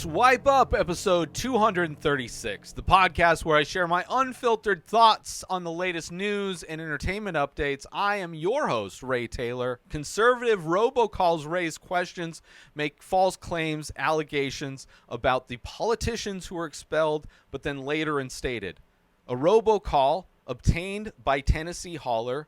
Swipe Up, episode 236, the podcast where I share my unfiltered thoughts on the latest news and entertainment updates. I am your host, Ray Taylor. Conservative robocalls raise questions, make false claims, allegations about the politicians who were expelled, but then later instated. A robocall obtained by Tennessee Holler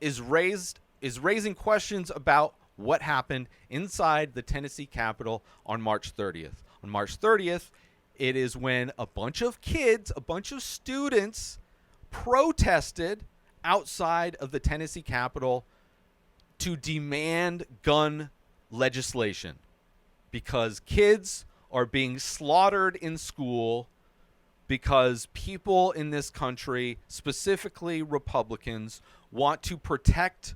is raising questions about what happened inside the Tennessee Capitol on March 30th. On March 30th, it is when a bunch of kids, a bunch of students protested outside of the Tennessee Capitol to demand gun legislation because kids are being slaughtered in school because people in this country, specifically Republicans, want to protect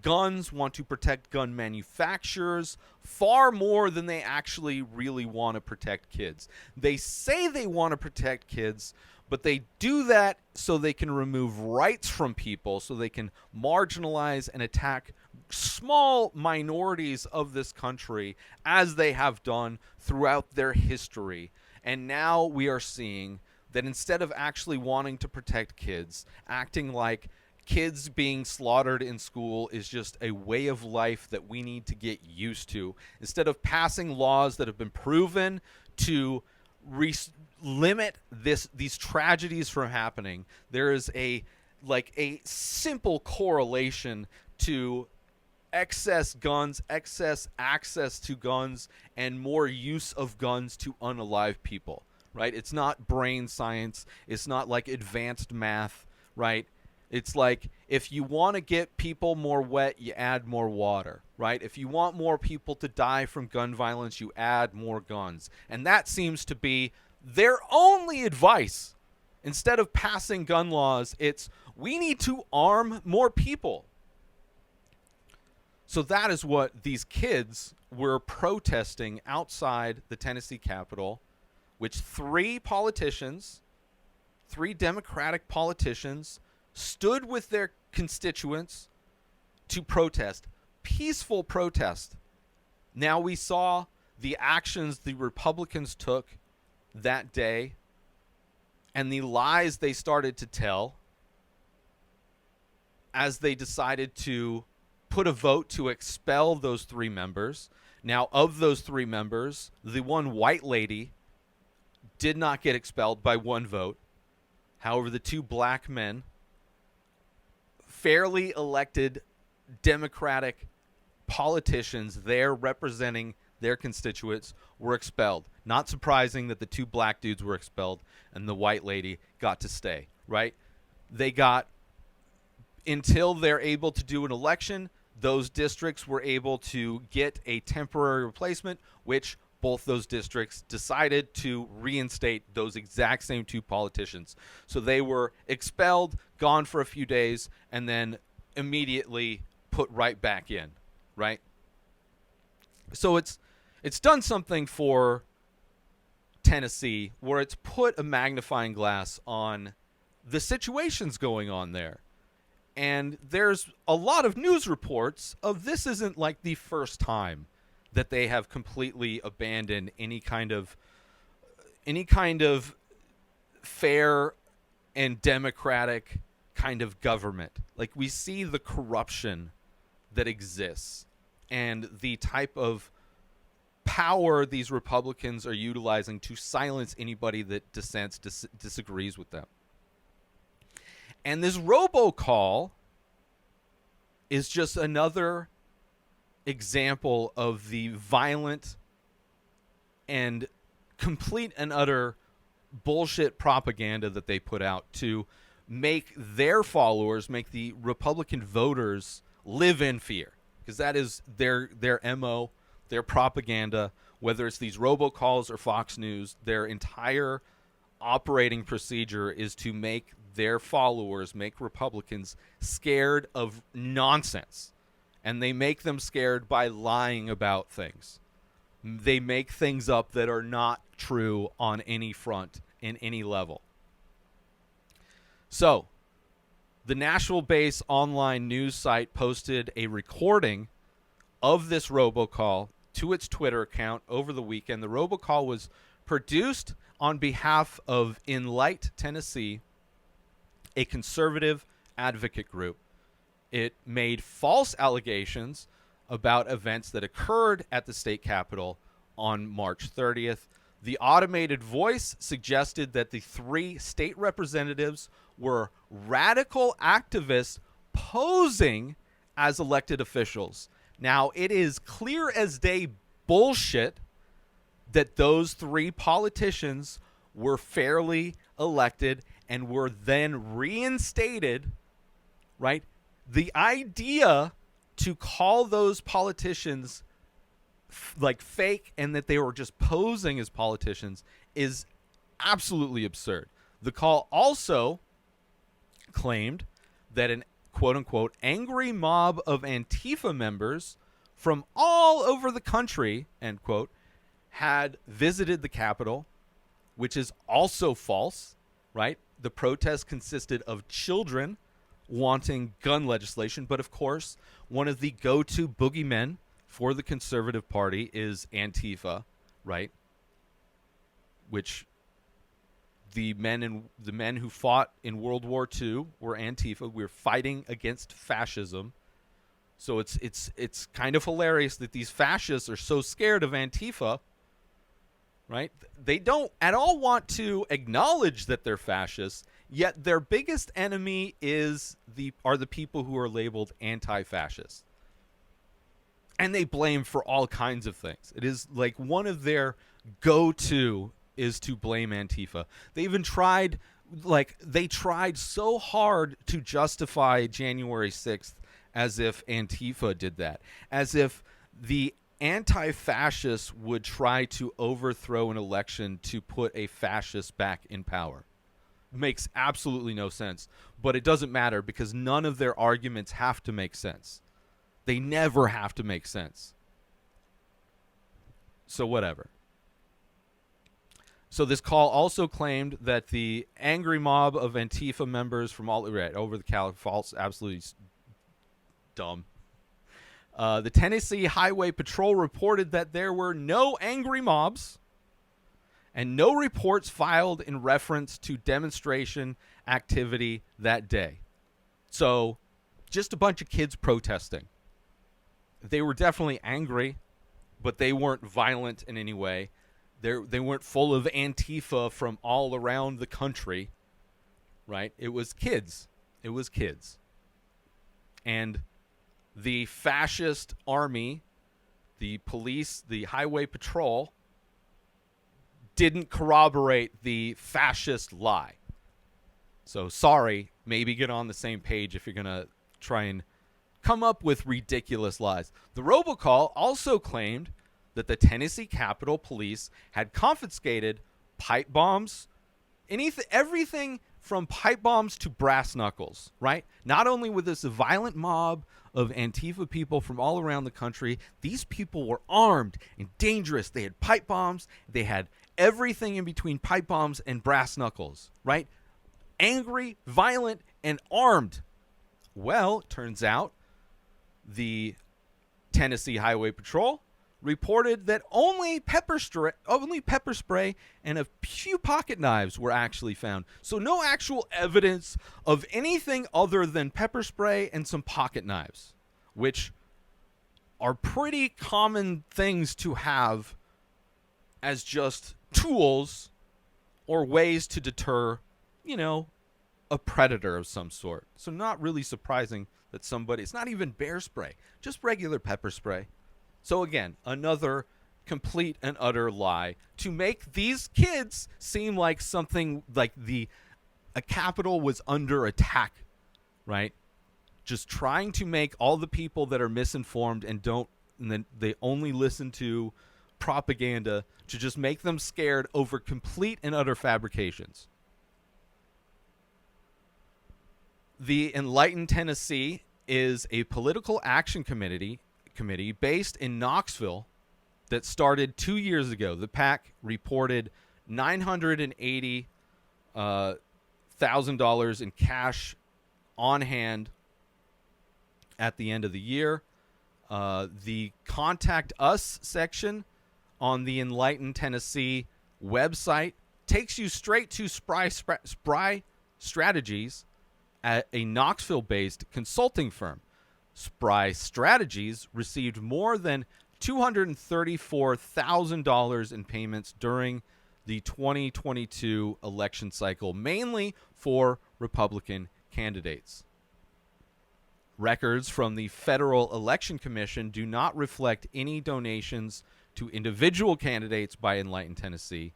guns, want to protect gun manufacturers far more than they actually really want to protect kids. They say they want to protect kids, but they do that so they can remove rights from people, so they can marginalize and attack small minorities of this country as they have done throughout their history. And now we are seeing that instead of actually wanting to protect kids, acting like kids being slaughtered in school is just a way of life that we need to get used to. Instead of passing laws that have been proven to limit these tragedies from happening, there is a simple correlation to excess guns, excess access to guns, and more use of guns to unalive people, right? It's not brain science. It's not like advanced math, right? It's like if you want to get people more wet, you add more water, right? If you want more people to die from gun violence, you add more guns. And that seems to be their only advice. Instead of passing gun laws, it's we need to arm more people. So that is what these kids were protesting outside the Tennessee Capitol, which three Democratic politicians, stood with their constituents to protest. Peaceful protest. Now we saw the actions the Republicans took that day and the lies they started to tell as they decided to put a vote to expel those three members. Now, of those three members, the one white lady did not get expelled by one vote. However, the two black men, fairly elected Democratic politicians there representing their constituents, were expelled. Not surprising that the two black dudes were expelled and the white lady got to stay, right? They got, until they're able to do an election, those districts were able to get a temporary replacement, which both those districts decided to reinstate those exact same two politicians. So they were expelled, gone for a few days, and then immediately put right back in, right? So it's done something for Tennessee where it's put a magnifying glass on the situations going on there. And there's a lot of news reports of this isn't like the first time that they have completely abandoned any kind of fair and democratic kind of government. Like, we see the corruption that exists and the type of power these Republicans are utilizing to silence anybody that disagrees with them. And this robocall is just another example of the violent and complete and utter bullshit propaganda that they put out to make their followers, make the Republican voters live in fear. Because that is their MO, their propaganda, whether it's these robocalls or Fox News, their entire operating procedure is to make their followers, make Republicans scared of nonsense. And they make them scared by lying about things. They make things up that are not true on any front, in any level. So, the Nashville based online news site posted a recording of this robocall to its Twitter account over the weekend. The robocall was produced on behalf of Enlight Tennessee, a conservative advocate group. It made false allegations about events that occurred at the state capitol on March 30th. The automated voice suggested that the 3 state representatives were radical activists posing as elected officials. Now, it is clear as day bullshit that those 3 politicians were fairly elected and were then reinstated, right? The idea to call those politicians like fake and that they were just posing as politicians is absolutely absurd. The call also claimed that an quote-unquote angry mob of Antifa members from all over the country, end quote, had visited the Capitol, which is also false, right? The protest consisted of children wanting gun legislation, but of course, one of the go-to boogeymen for the Conservative Party is Antifa, right? Which the men who fought in World War II were Antifa. We're fighting against fascism. So it's kind of hilarious that these fascists are so scared of Antifa, right? They don't at all want to acknowledge that they're fascists, yet their biggest enemy are the people who are labeled anti-fascist. And they blame for all kinds of things. It is like one of their go-to is to blame Antifa. They even tried so hard to justify January 6th as if Antifa did that. As if the anti-fascists would try to overthrow an election to put a fascist back in power. Makes absolutely no sense. But it doesn't matter because none of their arguments have to make sense. They never have to make sense. So whatever. So this call also claimed that the angry mob of Antifa members from all over the California, false, absolutely dumb. The Tennessee Highway Patrol reported that there were no angry mobs and no reports filed in reference to demonstration activity that day. So just a bunch of kids protesting. They were definitely angry, but they weren't violent in any way. They weren't full of Antifa from all around the country, right? It was kids. It was kids. And the fascist army, the police, the highway patrol, didn't corroborate the fascist lie. So sorry, maybe get on the same page if you're going to try and come up with ridiculous lies. The robocall also claimed that the Tennessee Capitol Police had confiscated pipe bombs, everything from pipe bombs to brass knuckles, right? Not only was this a violent mob of Antifa people from all around the country, these people were armed and dangerous. They had pipe bombs. They had everything in between pipe bombs and brass knuckles, right? Angry, violent, and armed. Well, it turns out the Tennessee Highway Patrol reported that only pepper spray and a few pocket knives were actually found. So no actual evidence of anything other than pepper spray and some pocket knives, which are pretty common things to have as just tools or ways to deter, a predator of some sort. So not really surprising that it's not even bear spray, just regular pepper spray. So again, another complete and utter lie to make these kids seem like something like a Capitol was under attack, right? Just trying to make all the people that are misinformed and then they only listen to propaganda to just make them scared over complete and utter fabrications. The Enlight Tennessee is a political action committee based in Knoxville that started 2 years ago. The PAC reported $980,000 in cash on hand at the end of the year. The Contact Us section on the Enlight Tennessee website takes you straight to Spry Strategies, at a Knoxville-based consulting firm. Spry Strategies received more than $234,000 in payments during the 2022 election cycle, mainly for Republican candidates. Records from the Federal Election Commission do not reflect any donations to individual candidates by Enlight Tennessee.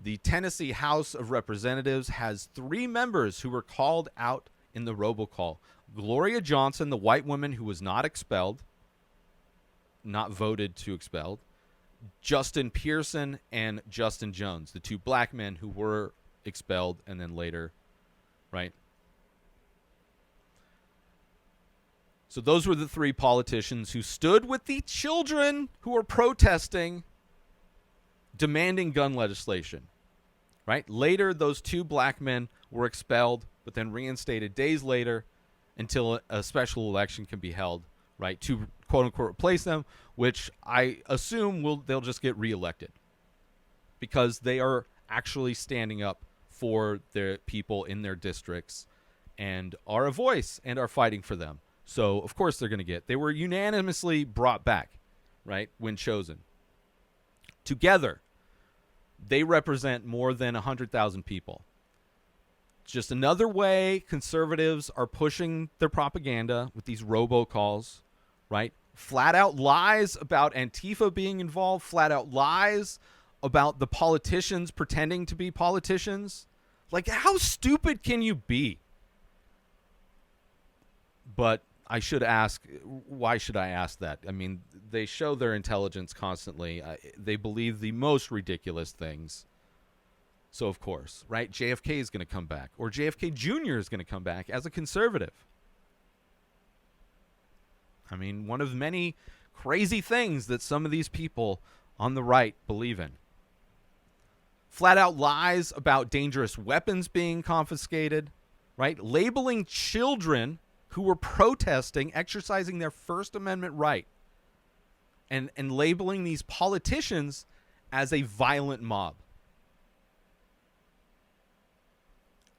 The Tennessee House of Representatives has 3 members who were called out in the robocall. Gloria Johnson, the white woman who was not expelled, not voted to expelled. Justin Pearson and Justin Jones, the 2 black men who were expelled and then later, right? So those were the 3 politicians who stood with the children who were protesting, demanding gun legislation, right? Later, those 2 black men were expelled, but then reinstated days later until a special election can be held, right, to quote-unquote replace them, which I assume they'll just get reelected because they are actually standing up for their people in their districts and are a voice and are fighting for them. So, of course, they're going to get. They were unanimously brought back, right, when chosen. Together, they represent more than 100,000 people. It's just another way conservatives are pushing their propaganda with these robocalls, right? Flat out lies about Antifa being involved, flat out lies about the politicians pretending to be politicians. Like, how stupid can you be? But I should ask, why should I ask that? I mean, they show their intelligence constantly. They believe the most ridiculous things. So, of course, right, JFK is going to come back, or JFK Jr. is going to come back as a conservative. I mean, one of many crazy things that some of these people on the right believe in. Flat out lies about dangerous weapons being confiscated, right? Labeling children who were protesting, exercising their First Amendment right, and labeling these politicians as a violent mob.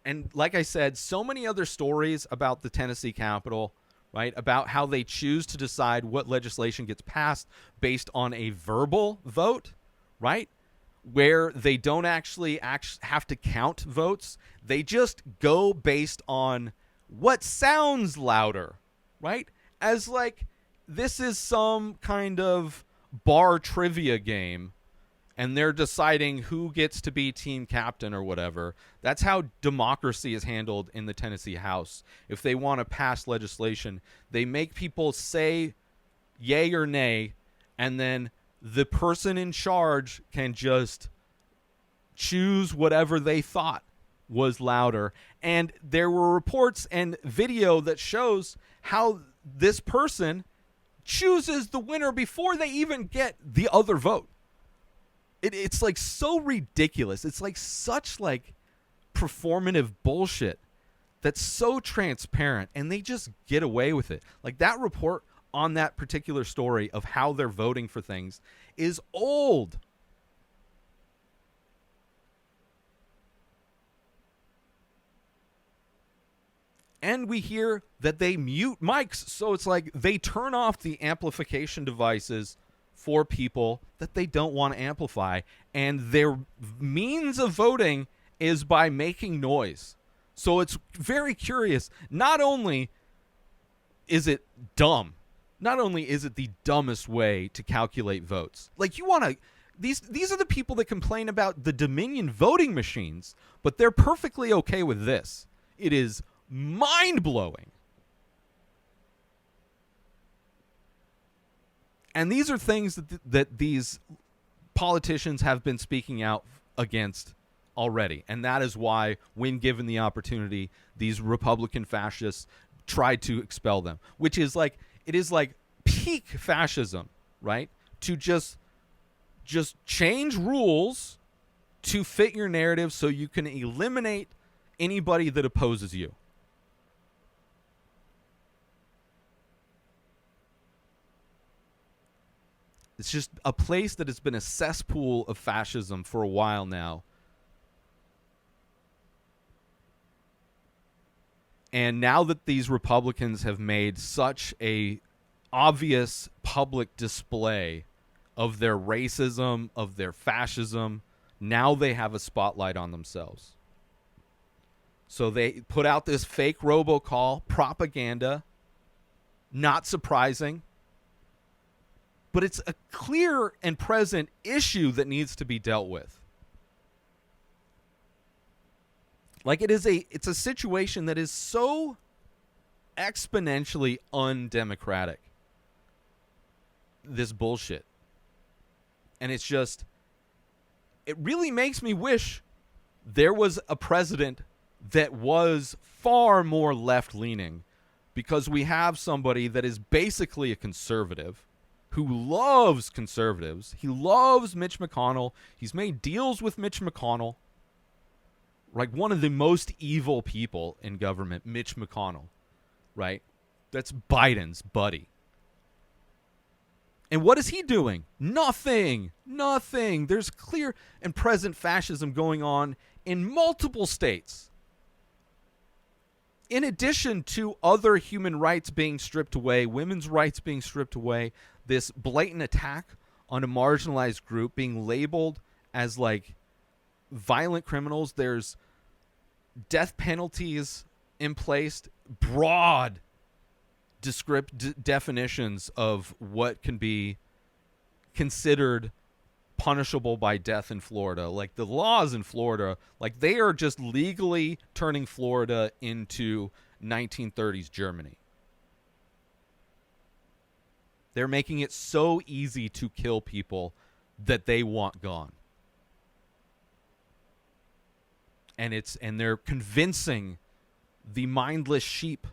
And like I said, so many other stories about the Tennessee Capitol, right, about how they choose to decide what legislation gets passed based on a verbal vote, right, where they don't actually have to count votes. They just go based on what sounds louder, right? As like this is some kind of bar trivia game and they're deciding who gets to be team captain or whatever. That's how democracy is handled in the Tennessee House. If they want to pass legislation, they make people say yay or nay, and then the person in charge can just choose whatever they thought was louder. And there were reports and video that shows how this person chooses the winner before they even get the other vote. It's like so ridiculous. It's like such like performative bullshit that's so transparent, and they just get away with it. Like that report on that particular story of how they're voting for things is old. And we hear that they mute mics. So it's like they turn off the amplification devices for people that they don't want to amplify. And their means of voting is by making noise. So it's very curious. Not only is it dumb, not only is it the dumbest way to calculate votes. Like you want to... These are the people that complain about the Dominion voting machines, but they're perfectly okay with this. It is mind-blowing. And these are things that these politicians have been speaking out against already. And that is why, when given the opportunity, these Republican fascists tried to expel them. Which is like, it is like peak fascism, right? To just change rules to fit your narrative so you can eliminate anybody that opposes you. It's just a place that has been a cesspool of fascism for a while now. And now that these Republicans have made such a obvious public display of their racism, of their fascism, now they have a spotlight on themselves. So they put out this fake robocall propaganda. Not surprising. But it's a clear and present issue that needs to be dealt with. Like it's a situation that is so exponentially undemocratic. This bullshit. And it's just, it really makes me wish there was a president that was far more left-leaning, because we have somebody that is basically a conservative who loves conservatives. He loves Mitch McConnell. He's made deals with Mitch McConnell. Like one of the most evil people in government, Mitch McConnell, right? That's Biden's buddy. And what is he doing? Nothing. There's clear and present fascism going on in multiple states. In addition to other human rights being stripped away, women's rights being stripped away, this blatant attack on a marginalized group being labeled as like violent criminals. There's death penalties in place, broad definitions of what can be considered punishable by death in Florida. Like the laws in Florida, like they are just legally turning Florida into 1930s Germany. They're making it so easy to kill people that they want gone. And they're convincing the mindless sheep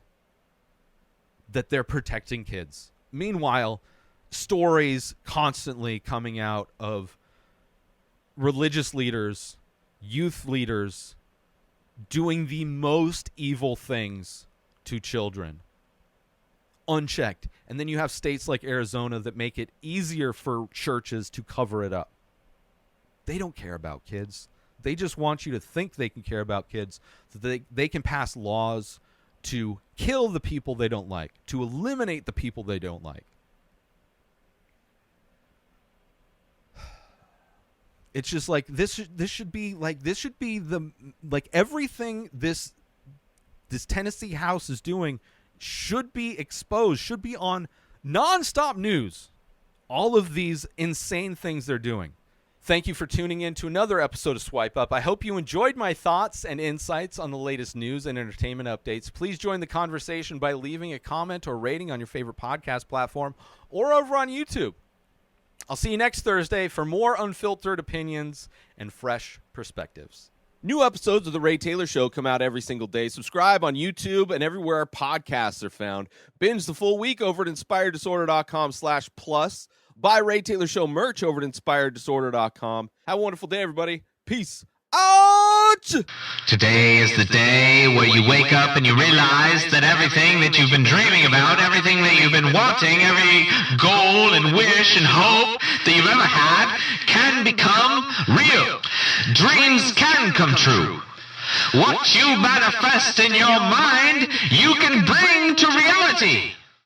that they're protecting kids. Meanwhile, stories constantly coming out of religious leaders, youth leaders doing the most evil things to children, unchecked. And then you have states like Arizona that make it easier for churches to cover it up. They don't care about kids. They just want you to think they can care about kids so that they can pass laws to kill the people they don't like, to eliminate the people they don't like. It's just like this should be the like everything this Tennessee House is doing should be exposed, should be on nonstop news. All of these insane things they're doing. Thank you for tuning in to another episode of Swipe Up. I hope you enjoyed my thoughts and insights on the latest news and entertainment updates. Please join the conversation by leaving a comment or rating on your favorite podcast platform or over on YouTube. I'll see you next Thursday for more unfiltered opinions and fresh perspectives. New episodes of The Ray Taylor Show come out every single day. Subscribe on YouTube and everywhere our podcasts are found. Binge the full week over at inspireddisorder.com/plus. Buy Ray Taylor Show merch over at inspireddisorder.com. Have a wonderful day, everybody. Peace out! Today is the day where you wake up and you realize that everything that you've been dreaming about, everything that you've been wanting, every goal and wish and hope that you've ever had can become real. Dreams can come true. What you manifest in your mind, you can bring to reality.